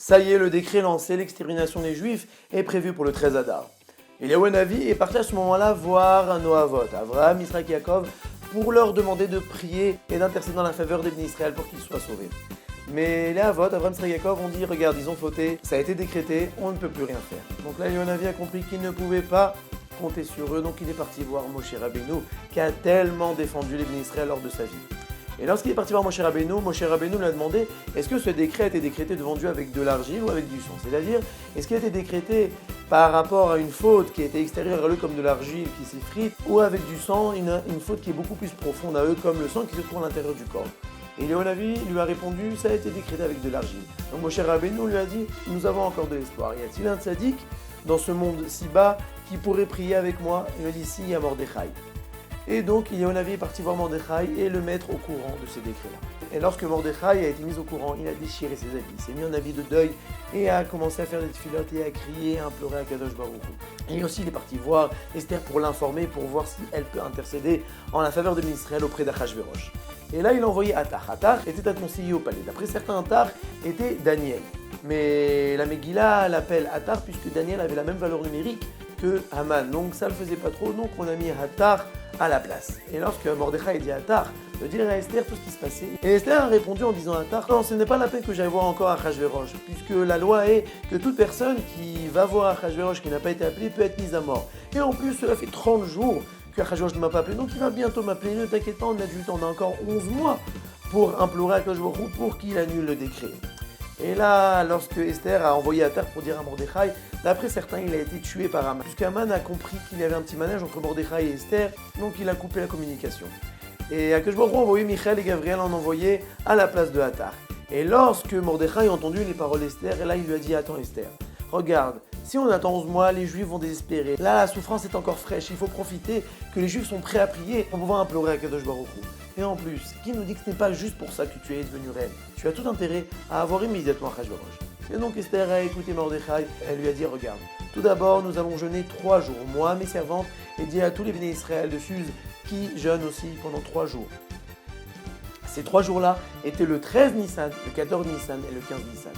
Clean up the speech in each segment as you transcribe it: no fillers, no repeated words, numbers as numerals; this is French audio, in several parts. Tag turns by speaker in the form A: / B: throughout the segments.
A: Ça y est, le décret lancé, l'extermination des Juifs, est prévu pour le 13 Adar. Eliyahu Hanavi est parti à ce moment-là voir un Noavot, Avraham, Yitzhak et Yaakov, pour leur demander de prier et d'intercéder dans la faveur des bénis Israël pour qu'ils soient sauvés. Mais les Avot, Avraham, Yitzhak et Yaakov ont dit, regarde, ils ont fauté, ça a été décrété, on ne peut plus rien faire. Donc là, Eliyahu Hanavi a compris qu'il ne pouvait pas compter sur eux, donc il est parti voir Moshe Rabbeinu, qui a tellement défendu les bénis Israël lors de sa vie. Et lorsqu'il est parti voir Moshe Rabbeinu lui a demandé est-ce que ce décret a été décrété devant Dieu avec de l'argile ou avec du sang? C'est-à-dire, est-ce qu'il a été décrété par rapport à une faute qui était extérieure à eux comme de l'argile qui s'effrite, ou avec du sang, une faute qui est beaucoup plus profonde à eux comme le sang qui se trouve à l'intérieur du corps? Et Eliyahu Hanavi lui a répondu ça a été décrété avec de l'argile. Donc Moshe Rabbeinu lui a dit nous avons encore de l'espoir. Y a-t-il un tzaddik dans ce monde si bas qui pourrait prier avec moi? Il a dit si, il y a Mordechai. Et donc, Eliyahu Hanavi est parti voir Mordechai et le mettre au courant de ces décrets-là. Et lorsque Mordechai a été mis au courant, il a déchiré ses habits, il s'est mis en habit de deuil et a commencé à faire des tfilotes et à crier, à implorer à Kadosh Baruch Hu. Et aussi, il est parti voir Esther pour l'informer, pour voir si elle peut intercéder en la faveur de Israël auprès d'Achashverosh. Et là, il a envoyé Attar. Attar était un conseiller au palais. D'après certains, Attar était Daniel. Mais la Megillah l'appelle Attar puisque Daniel avait la même valeur numérique que Haman. Donc ça ne le faisait pas trop, donc on a mis Attar à la place. Et lorsque Mordechai dit à Attar de dire à Esther tout ce qui se passait, et Esther a répondu en disant à Attar non, ce n'est pas la peine que j'aille voir encore Achashverosh, puisque la loi est que toute personne qui va voir Achashverosh qui n'a pas été appelée peut être mise à mort. Et en plus, cela fait 30 jours que Achashverosh ne m'a pas appelé, donc il va bientôt m'appeler. Ne t'inquiète pas, on a du temps, on a encore 11 mois pour implorer à Kadosh Baruch Hu pour qu'il annule le décret. Et là, lorsque Esther a envoyé Attar pour dire à Mordechai, d'après certains, il a été tué par Haman. Puisqu'Haman a compris qu'il y avait un petit manège entre Mordechai et Esther, donc il a coupé la communication. Et Akadosh Baruch Hu a envoyé Michaël et Gabriel en envoyé à la place de Attar. Et lorsque Mordechai a entendu les paroles d'Esther, et là il lui a dit attends Esther, regarde, si on attend 11 mois, les Juifs vont désespérer. Là, la souffrance est encore fraîche, il faut profiter que les Juifs sont prêts à prier pour pouvoir implorer à Kadosh Baruch Hu. Et en plus, qui nous dit que ce n'est pas juste pour ça que tu es devenu reine? Tu as tout intérêt à avoir immédiatement Achashverosh. Et donc Esther a écouté Mordechai, elle lui a dit regarde, tout d'abord nous allons jeûner 3 jours, moi, mes servantes, et dis à tous les bénis Israël de Suse qui jeûnent aussi pendant 3 jours. Ces 3 jours-là étaient le 13 Nissan, le 14 Nissan et le 15 Nissan.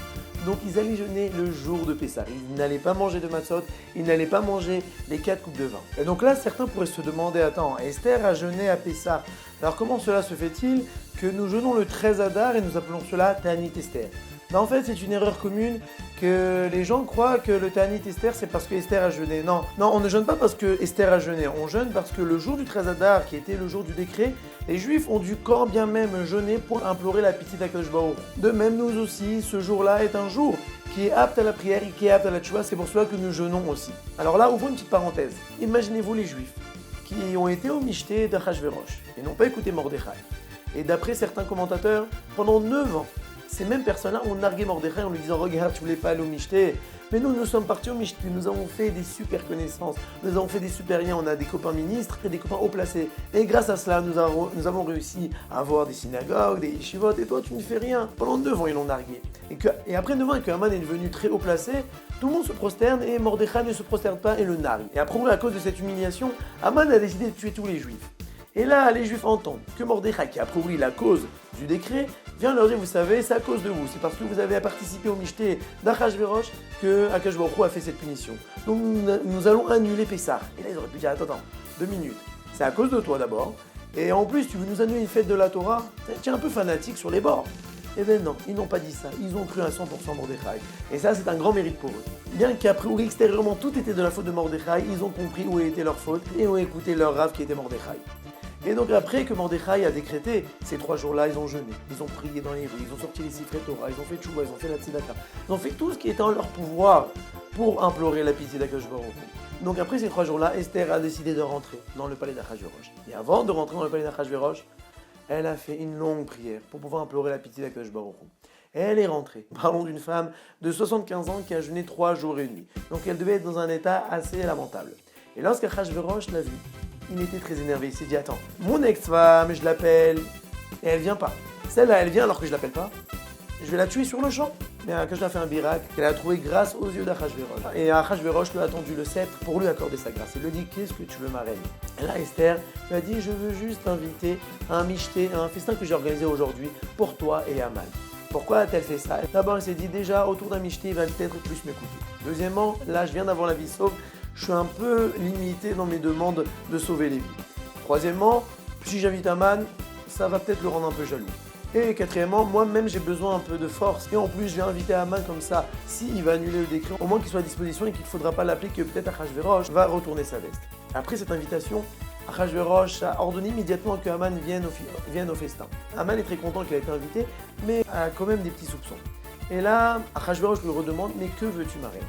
A: Donc ils allaient jeûner le jour de Pessah. Ils n'allaient pas manger de matzot, ils n'allaient pas manger les 4 coupes de vin. Et donc là, certains pourraient se demander, attends, Esther a jeûné à Pessah. Alors comment cela se fait-il que nous jeûnons le 13 Adar et nous appelons cela Ta'anit Esther? Ben, en fait, c'est une erreur commune que les gens croient que le Ta'anit Esther, c'est parce que Esther a jeûné. Non, on ne jeûne pas parce que Esther a jeûné. On jeûne parce que le jour du 13 Adar, qui était le jour du décret, les Juifs ont dû quand bien même jeûner pour implorer la pitié d'Akadosh Baruch Hu. De même, nous aussi, ce jour-là est un jour qui est apte à la prière et qui est apte à la tchouva. C'est pour cela que nous jeûnons aussi. Alors là, ouvrons une petite parenthèse. Imaginez-vous les Juifs qui ont été au michté d'Achashverosh et n'ont pas écouté Mordechai. Et d'après certains commentateurs, pendant 9 ans, ces mêmes personnes-là ont nargué Mordechai en lui disant « Regarde, tu voulais pas aller au michté, mais nous sommes partis au michté, nous avons fait des super connaissances, nous avons fait des super liens, on a des copains ministres et des copains haut placés. Et grâce à cela, nous avons réussi à avoir des synagogues, des yeshivot, et toi, tu ne fais rien. » Pendant 9 ans, ils l'ont nargué. Et après 9 ans, et que Haman est devenu très haut placé, tout le monde se prosterne et Mordechai ne se prosterne pas et le nargue. Et après, à cause de cette humiliation, Haman a décidé de tuer tous les Juifs. Et là, les Juifs entendent que Mordechai, qui a prouvé la cause du décret, vient leur dire, vous savez, c'est à cause de vous, c'est parce que vous avez participé au michté d'Achashverosh que Akadosh Baruch Hu a fait cette punition. Donc nous allons annuler Pessah. Et là, ils auraient pu dire, attends, 2 minutes, c'est à cause de toi d'abord, et en plus, tu veux nous annuler une fête de la Torah? Tu es un peu fanatique sur les bords. Eh bien non, ils n'ont pas dit ça, ils ont cru à 100% Mordechai. Et ça, c'est un grand mérite pour eux. Bien qu'après, ou extérieurement, tout était de la faute de Mordechai, ils ont compris où était leur faute et ont écouté leur rave qui était Mordechai. Et donc après que Mordechai a décrété, ces 3 jours-là, ils ont jeûné, ils ont prié dans les rues, ils ont sorti les sifrei Torah, ils ont fait tchouva, ils ont fait la tzedaka, ils ont fait tout ce qui était en leur pouvoir pour implorer la pitié d'Akadosh Baruch Hu. Donc après ces 3 jours-là, Esther a décidé de rentrer dans le palais d'Achashverosh. Et avant de rentrer dans le palais d'Achashverosh, elle a fait une longue prière pour pouvoir implorer la pitié d'Akadosh Baruch Hu. Et elle est rentrée. Parlons d'une femme de 75 ans qui a jeûné 3 jours et nuits. Donc elle devait être dans un état assez lamentable. Et lorsqu'Achashverosh l'a vue, il était très énervé, il s'est dit attends, mon ex-femme, je l'appelle, et elle vient pas. Celle-là, elle vient alors que je l'appelle pas. Je vais la tuer sur le champ. Mais Akadosh a fait un miracle qu'elle a trouvé grâce aux yeux d'Achashverosh. Et Achashverosh lui a tendu le sceptre pour lui accorder sa grâce. Il lui a dit qu'est-ce que tu veux ma reine? Et là Esther lui a dit je veux juste t'inviter à un michté, à un festin que j'ai organisé aujourd'hui pour toi et Haman. Pourquoi a-t-elle fait ça? D'abord, elle s'est dit déjà, autour d'un michté, il va peut-être plus m'écouter. Deuxièmement, là, je viens d'avoir la vie sauve, je suis un peu limité dans mes demandes de sauver les vies. Troisièmement, si j'invite Aman, ça va peut-être le rendre un peu jaloux. Et quatrièmement, moi-même j'ai besoin un peu de force. Et en plus, je vais inviter Aman comme ça, s'il va annuler le décret, au moins qu'il soit à disposition et qu'il ne faudra pas l'appeler, que peut-être Achashverosh va retourner sa veste. Après cette invitation, Achashverosh a ordonné immédiatement que Aman vienne au festin. Aman est très content qu'il ait été invité, mais a quand même des petits soupçons. Et là, Achashverosh lui redemande, mais que veux-tu, ma reine?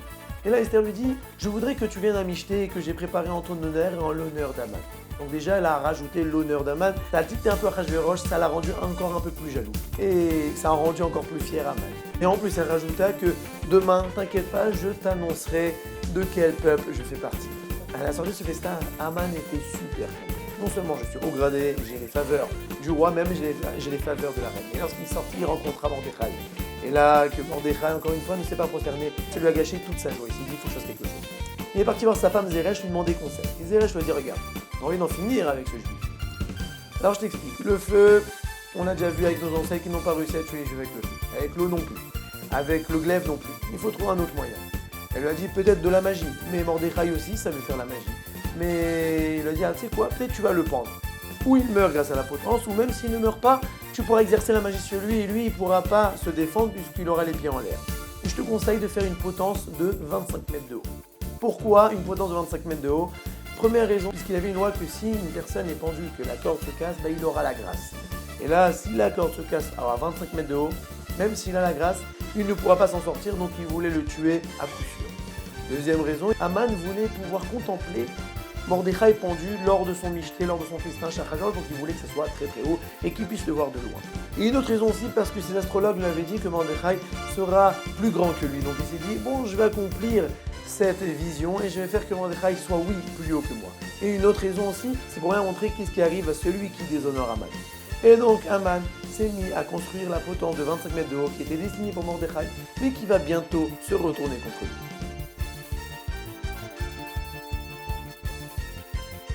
A: Et là, Esther lui dit, je voudrais que tu viennes à Michté et que j'ai préparé en ton honneur et en l'honneur d'Aman. Donc déjà, elle a rajouté l'honneur d'Aman. Ça a tilté un peu Achashverosh, ça l'a rendu encore un peu plus jaloux. Et ça a rendu encore plus fier Aman. Et en plus, elle rajouta que demain, t'inquiète pas, je t'annoncerai de quel peuple je fais partie. À la sortie de ce festin, Aman était super content. Non seulement je suis haut gradé, j'ai les faveurs du roi, même j'ai les faveurs de la reine. Et lorsqu'il sortit, il rencontra Mordechai. Et là, que Mordechai, encore une fois, ne s'est pas prosterné, ça lui a gâché toute sa joie. Il s'est dit, il faut que je fasse quelque chose. Il est parti voir sa femme Zeresh, lui demander conseil. Et Zeresh lui a dit, regarde, j'ai envie d'en finir avec ce juif. Alors je t'explique, le feu, on a déjà vu avec nos ancêtres qui n'ont pas réussi à tuer les juifs avec le feu. Avec l'eau non plus. Avec le glaive non plus. Il faut trouver un autre moyen. Elle lui a dit peut-être de la magie, mais Mordechai aussi savait faire la magie. Mais il a dit, ah, tu sais quoi, peut-être tu vas le pendre. Ou il meurt grâce à la potence, ou même s'il ne meurt pas, tu pourras exercer la magie sur lui et lui, il ne pourra pas se défendre puisqu'il aura les pieds en l'air. Et je te conseille de faire une potence de 25 mètres de haut. Pourquoi une potence de 25 mètres de haut? Première raison, puisqu'il avait une loi que si une personne est pendue, que la corde se casse, bah, il aura la grâce. Et là, si la corde se casse à 25 mètres de haut, même s'il a la grâce, il ne pourra pas s'en sortir, donc il voulait le tuer à coup sûr. Deuxième raison, Aman voulait pouvoir contempler Mordechai pendu lors de son michté, lors de son festin Achashverosh, donc il voulait que ce soit très très haut et qu'il puisse le voir de loin. Et une autre raison aussi, parce que ses astrologues lui avaient dit que Mordechai sera plus grand que lui, donc il s'est dit, bon, je vais accomplir cette vision et je vais faire que Mordechai soit, oui, plus haut que moi. Et une autre raison aussi, c'est pour bien montrer qu'est-ce qui arrive à celui qui déshonore Aman. Et donc Aman s'est mis à construire la potence de 25 mètres de haut qui était destinée pour Mordechai, mais qui va bientôt se retourner contre lui.